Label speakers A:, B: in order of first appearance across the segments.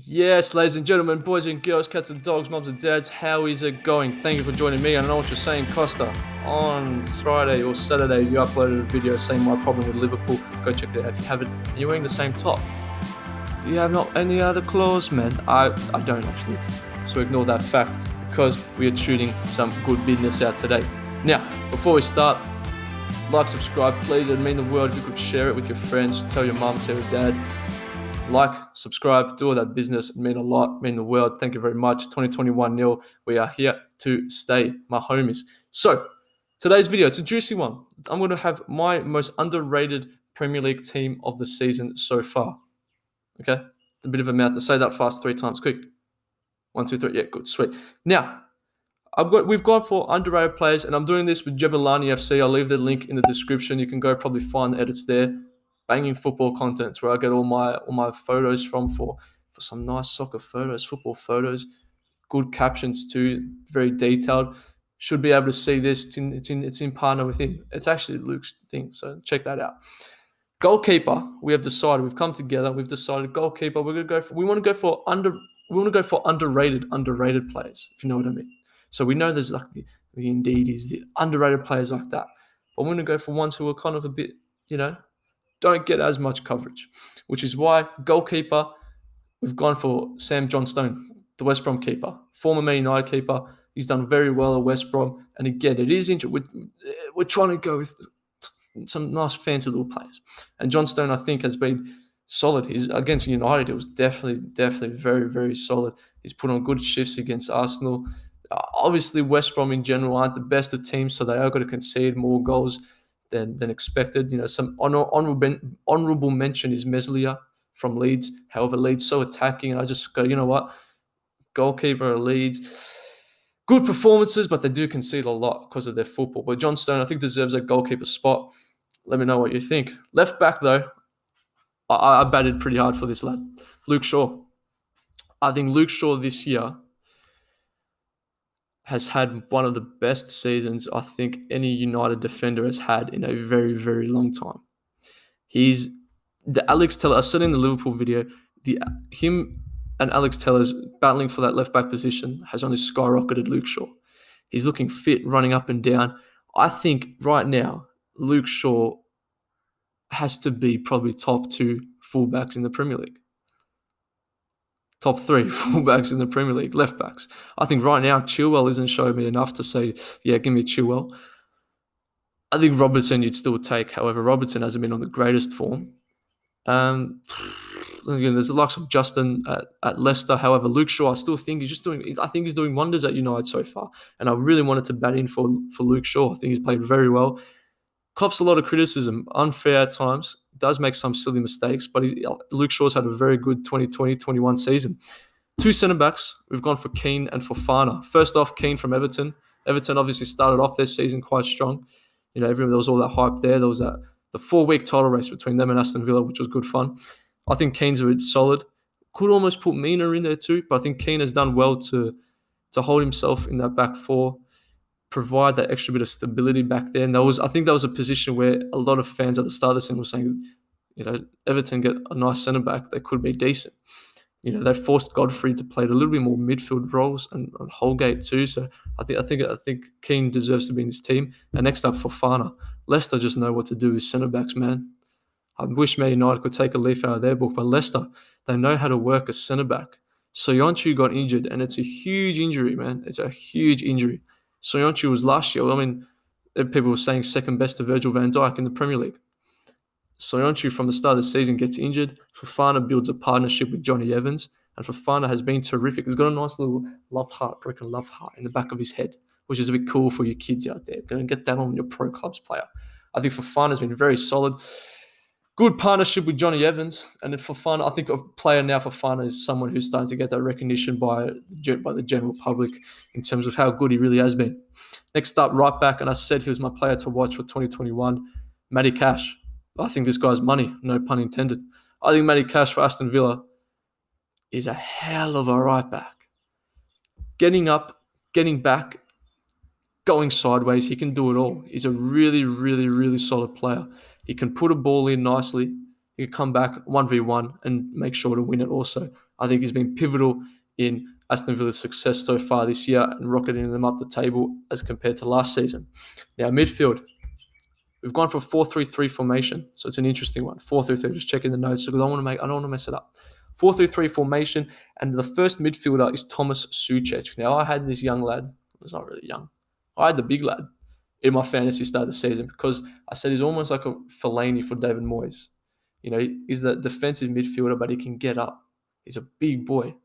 A: Yes, ladies and gentlemen, boys and girls, cats and dogs, mums and dads, how is it going? Thank you for joining me. I know what you're saying, Costa. On Friday or Saturday, you uploaded a video saying my problem with Liverpool. Go check it out if you haven't. You're wearing the same top. Do you have not any other clothes, man? I don't actually. So ignore that fact because we are shooting some good business out today. Now, before we start, like, subscribe, please. It'd mean the world if you could share it with your friends. Tell your mum, tell your dad. Like, subscribe, do all that business. It mean a lot, mean the world. Thank you very much. 2021 nil. We are here to stay, my homies. So, today's video, it's a juicy one. I'm going to have my most underrated Premier League team of the season so far. Okay? It's a bit of a mouth. Say that fast 3 times, quick. 1, 2, 3. Yeah, good, sweet. Now, we've gone for underrated players, and I'm doing this with Jebelani FC. I'll leave the link in the description. You can go probably find the edits there. Banging football content where I get all my photos from for some nice soccer photos, football photos, good captions too, very detailed. Should be able to see this. It's in partner with him. It's actually Luke's thing, so check that out. Goalkeeper, we've come together. We've decided goalkeeper. We want to go for underrated players. If you know what I mean. So we know there's like the Indeedies, the underrated players like that. But we're going to go for ones who are kind of a bit, don't get as much coverage, which is why goalkeeper, we've gone for Sam Johnstone, the West Brom keeper, former Man United keeper. He's done very well at West Brom. And again, it is interesting. We're trying to go with some nice fancy little players. And Johnstone, I think, has been solid. He's against United. It was definitely very, very solid. He's put on good shifts against Arsenal. Obviously, West Brom in general aren't the best of teams, so they are going to concede more goals than expected. Some honourable mention is Meslier from Leeds. However, Leeds so attacking, and I just go, you know what? Goalkeeper of Leeds, good performances, but they do concede a lot because of their football. But Johnstone, I think, deserves a goalkeeper spot. Let me know what you think. Left back, though, I batted pretty hard for this lad. Luke Shaw. I think Luke Shaw this year has had one of the best seasons I think any United defender has had in a very, very long time. He's the Alex Tellers. I said in the Liverpool video, him and Alex Tellers battling for that left back position has only skyrocketed Luke Shaw. He's looking fit, running up and down. I think right now Luke Shaw has to be probably top 2 fullbacks in the Premier League. Top 3 fullbacks in the Premier League, left backs. I think right now Chilwell isn't showing me enough to say, yeah, give me Chilwell. I think Robertson you'd still take. However, Robertson hasn't been on the greatest form. Again, there's the likes of Justin at Leicester. However, Luke Shaw, I still think he's doing wonders at United so far. And I really wanted to bat in for Luke Shaw. I think he's played very well. Cops a lot of criticism, unfair at times. Does make some silly mistakes, but Luke Shaw's had a very good 2020-21 season. 2 centre-backs, we've gone for Keane and Fofana. First off, Keane from Everton. Everton obviously started off their season quite strong. There was all that hype there. There was the 4-week title race between them and Aston Villa, which was good fun. I think Keane's a bit solid. Could almost put Mina in there too, but I think Keane has done well to hold himself in that back 4, provide that extra bit of stability back there. And I think that was a position where a lot of fans at the start of the season were saying, Everton get a nice centre-back, they could be decent. They forced Godfrey to play a little bit more midfield roles and Holgate too. So I think Keane deserves to be in this team. And next up, Fofana. Leicester just know what to do with centre-backs, man. I wish Man United could take a leaf out of their book, but Leicester, they know how to work a centre-back. Soyuncu got injured, and it's a huge injury, man. It's a huge injury. Soyuncu was last year. I mean, people were saying second best to Virgil van Dijk in the Premier League. Soyuncu from the start of the season gets injured. Fofana builds a partnership with Johnny Evans, and Fofana has been terrific. He's got a nice little broken love heart in the back of his head, which is a bit cool for your kids out there. Going to get that on your pro clubs player. I think Fofana's been very solid. Good partnership with Johnny Evans, and Fofana, I think a player now, Fofana is someone who's starting to get that recognition by the general public in terms of how good he really has been. Next up, right back, and I said he was my player to watch for 2021, Matty Cash. I think this guy's money, no pun intended. I think Matty Cash for Aston Villa is a hell of a right back. Getting up, getting back, going sideways, he can do it all. He's a really, really, really solid player. He can put a ball in nicely. He can come back 1v1 and make sure to win it also. I think he's been pivotal in Aston Villa's success so far this year and rocketing them up the table as compared to last season. Now, midfield. We've gone for 4-3-3 formation, so it's an interesting one. 4-3-3. Just checking the notes because I don't want to mess it up. 4-3-3 formation, and the first midfielder is Thomas Suchek. Now, I had this young lad. He's not really young. I had the big lad in my fantasy start of the season because I said he's almost like a Fellaini for David Moyes. You know, he's the defensive midfielder, but he can get up. He's a big boy.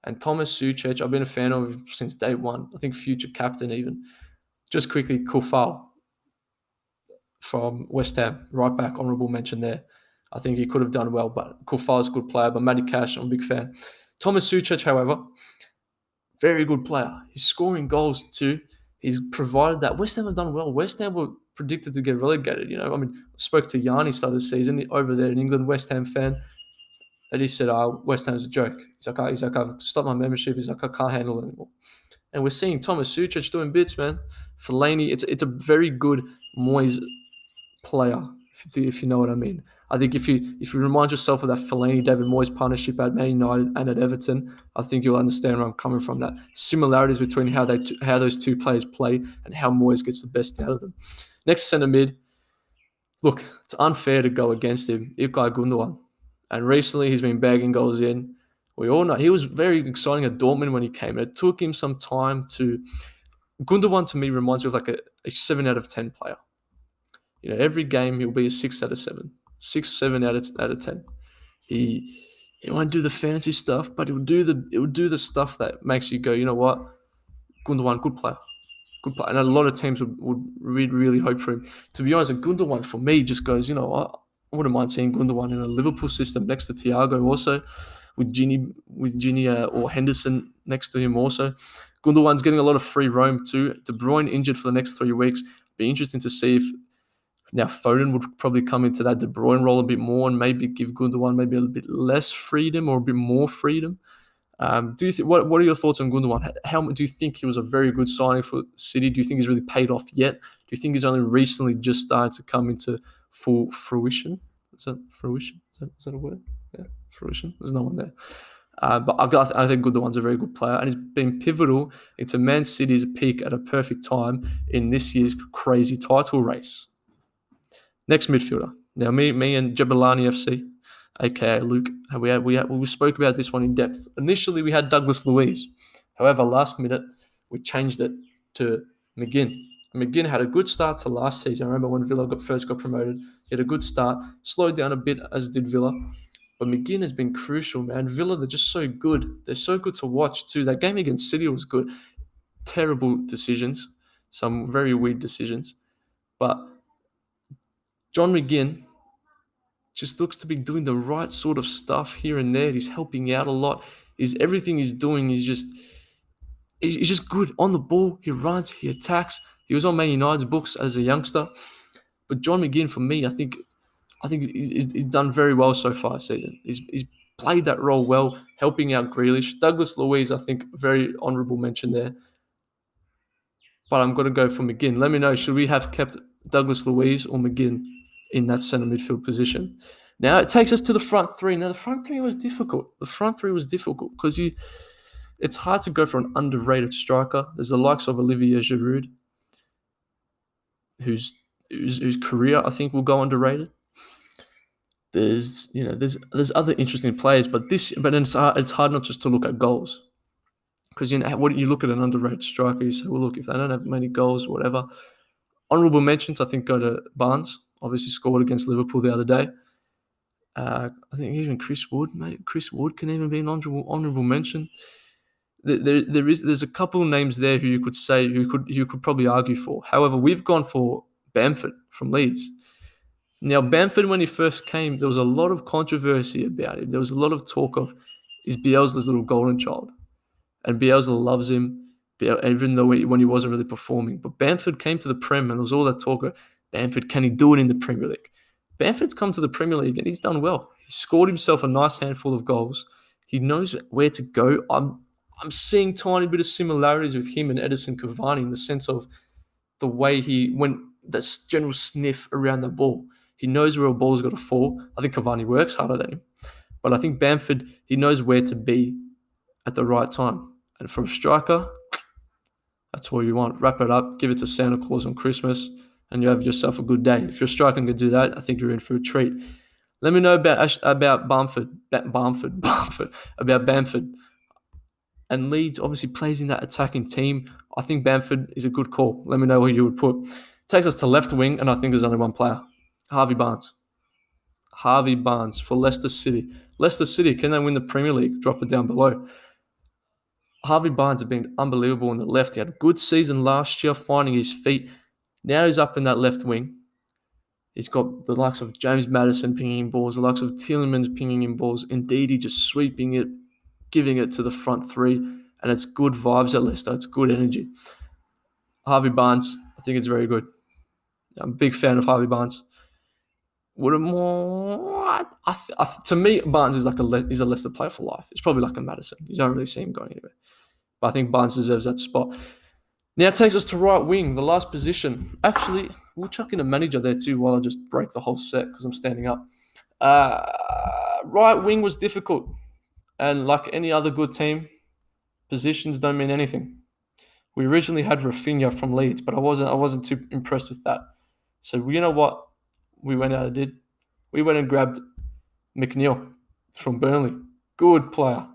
A: And Thomas Suchek, I've been a fan of him since day one. I think future captain even. Just quickly, Kufal from West Ham, right back, honourable mention there. I think he could have done well, but Kufal's a good player. But Matty Cash, I'm a big fan. Thomas Suchek, however, very good player. He's scoring goals too. He's provided that. West Ham have done well. West Ham were predicted to get relegated. You know, I mean, I spoke to Yanni start of the season over there in England, West Ham fan, and he said, West Ham's a joke. He's like, I've stopped my membership. He's like, I can't handle it anymore. And we're seeing Thomas Suchek doing bits, man. Fellaini, it's a very good Moyes player, if you know what I mean. I think if you remind yourself of that Fellaini David Moyes partnership at Man United and at Everton, I think you'll understand where I'm coming from. That similarities between how those two players play and how Moyes gets the best out of them. Next centre mid, look, it's unfair to go against him, Ilkay Gundogan, and recently he's been bagging goals in. We all know he was very exciting at Dortmund when he came. It took him some time to. Gundogan to me reminds me of like a 7 out of 10 player. You know, every game he'll be a 6 out of 7, 6, 7 out of 10. He won't do the fancy stuff, but it will do the stuff that makes you go, you know what, Gundogan, good player. And a lot of teams would really hope for him. To be honest, a Gundogan for me just goes, you know what, I wouldn't mind seeing Gundogan in a Liverpool system next to Thiago also, with Gini or Henderson next to him also. Gundogan's getting a lot of free roam too. De Bruyne injured for the next 3 weeks. Be interesting to see if now Foden would probably come into that De Bruyne role a bit more and maybe give Gundogan maybe a little bit less freedom or a bit more freedom. Do you what are your thoughts on Gundogan? How do you think he was a very good signing for City? Do you think he's really paid off yet? Do you think he's only recently just started to come into full fruition? Is that fruition? Is that a word? Yeah, fruition. There's no one there. But I think Gundogan's a very good player and he's been pivotal into Man City's peak at a perfect time in this year's crazy title race. Next midfielder. Now, me and Jebelani FC, aka Luke, we spoke about this one in depth. Initially, we had Douglas Luiz. However, last minute, we changed it to McGinn. McGinn had a good start to last season. I remember when Villa first got promoted. He had a good start, slowed down a bit, as did Villa. But McGinn has been crucial, man. Villa, they're just so good. They're so good to watch, too. That game against City was good. Terrible decisions. Some very weird decisions. But John McGinn just looks to be doing the right sort of stuff here and there. He's helping out a lot. Everything he's doing is he's just good on the ball. He runs, he attacks. He was on Man United's books as a youngster. But John McGinn, for me, I think he's done very well so far this season. He's played that role well, helping out Grealish. Douglas Luiz, I think, very honourable mention there. But I'm going to go for McGinn. Let me know, should we have kept Douglas Luiz or McGinn in that centre midfield position? Now it takes us to the front three. Now the front three was difficult. Because it's hard to go for an underrated striker. There's the likes of Olivier Giroud, whose career I think will go underrated. There's other interesting players, but it's hard not just to look at goals. Because what you look at an underrated striker, you say, well, look, if they don't have many goals, whatever. Honourable mentions, I think, go to Barnes. Obviously scored against Liverpool the other day. I think even Chris Wood, mate. Chris Wood can even be an honourable mention. There's a couple of names there who you could say you could probably argue for. However, we've gone for Bamford from Leeds. Now, Bamford, when he first came, there was a lot of controversy about him. There was a lot of talk of, is Bielsa's little golden child? And Bielsa loves him, even though when he wasn't really performing. But Bamford came to the Prem, and there was all that talk of, Bamford, can he do it in the Premier League? Bamford's come to the Premier League, and he's done well. He scored himself a nice handful of goals. He knows where to go. I'm seeing tiny bit of similarities with him and Edison Cavani in the sense of the way that general sniff around the ball. He knows where a ball's got to fall. I think Cavani works harder than him. But I think Bamford, he knows where to be at the right time. And for a striker, that's all you want. Wrap it up, give it to Santa Claus on Christmas, and you have yourself a good day. If your striker can do that, I think you're in for a treat. Let me know about about Bamford. And Leeds obviously plays in that attacking team. I think Bamford is a good call. Let me know who you would put. Takes us to left wing, and I think there's only one player. Harvey Barnes. Harvey Barnes for Leicester City. Leicester City, can they win the Premier League? Drop it down below. Harvey Barnes has been unbelievable on the left. He had a good season last year, finding his feet. Now he's up in that left wing. He's got the likes of James Maddison pinging in balls, the likes of Tielemans pinging in balls. Indeed, he just sweeping it, giving it to the front three, and it's good vibes at Leicester. It's good energy. Harvey Barnes, I think it's very good. I'm a big fan of Harvey Barnes. Would it more? To me, Barnes is he's a Leicester player for life. It's probably like a Maddison. You don't really see him going anywhere. But I think Barnes deserves that spot. Now it takes us to right wing, the last position. Actually, we'll chuck in a manager there too while I just break the whole set because I'm standing up. Right wing was difficult. And like any other good team, positions don't mean anything. We originally had Rafinha from Leeds, but I wasn't too impressed with that. So you know what we went out and did? We went and grabbed McNeil from Burnley. Good player.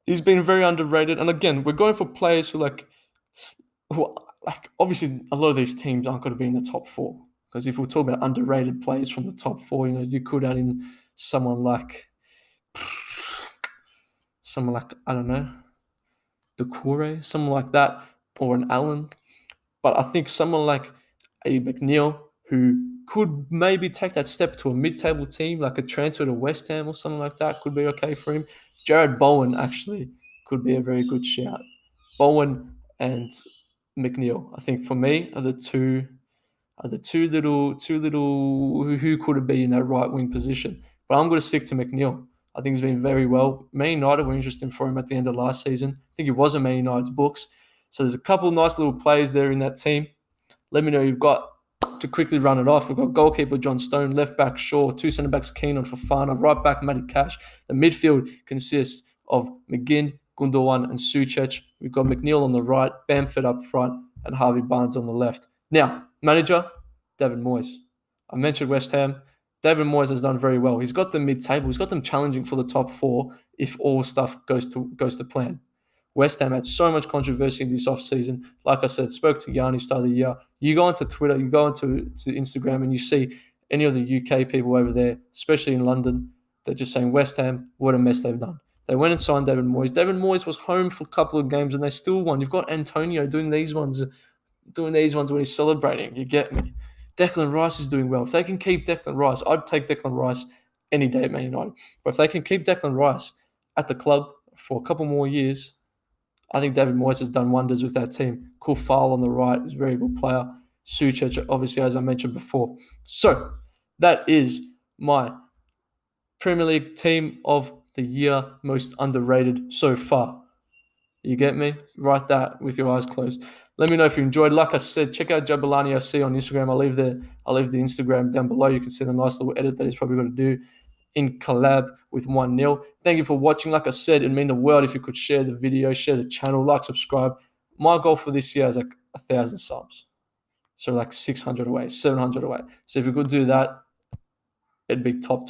A: He's been very underrated. And again, we're going for players who obviously a lot of these teams aren't going to be in the top four. Because if we're talking about underrated players from the top four, you could add in someone like I don't know, Doucouré, someone like that, or an Allen. But I think someone like a McNeil who could maybe take that step to a mid-table team, like a transfer to West Ham or something like that, could be okay for him. Jared Bowen actually could be a very good shout. Bowen and McNeil, I think for me, are the two little who could have been in that right wing position. But I'm going to stick to McNeil. I think he's been very well. Man United were interested for him at the end of last season. I think he was in Man United's books. So there's a couple of nice little players there in that team. Let me know you've got. To quickly run it off, we've got goalkeeper John Stone, left back Shaw, two centre backs Keenan Fofana, right back Matty Cash. The midfield consists of McGinn, Gundogan, and Suchek. We've got McNeil on the right, Bamford up front, and Harvey Barnes on the left. Now, manager David Moyes. I mentioned West Ham. David Moyes has done very well. He's got them mid-table. He's got them challenging for the top four if all stuff goes to plan. West Ham had so much controversy in this offseason. Like I said, spoke to Yanni start of the year. You go onto Twitter, you go onto Instagram, and you see any of the UK people over there, especially in London, they're just saying, West Ham, what a mess they've done. They went and signed David Moyes. David Moyes was home for a couple of games, and they still won. You've got Antonio doing these ones when he's celebrating. You get me? Declan Rice is doing well. If they can keep Declan Rice, I'd take Declan Rice any day at Man United. But if they can keep Declan Rice at the club for a couple more years, I think David Moyes has done wonders with that team. Koufal on the right is a very good player. Suchek, obviously, as I mentioned before. So that is my Premier League team of the year, most underrated so far. You get me? Write that with your eyes closed. Let me know if you enjoyed. Like I said, check out Jabulani FC on Instagram. I'll leave the Instagram down below. You can see the nice little edit that he's probably going to do in collab with 1-0. Thank you for watching. Like I said, it'd mean the world if you could share the video, share the channel, like, subscribe. My goal for this year is like 1,000 subs. So like 600 away, 700 away. So if you could do that, it'd be top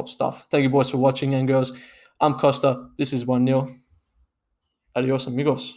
A: stuff. Thank you, boys, for watching and girls. I'm Costa. This is 1-0. Adios, amigos.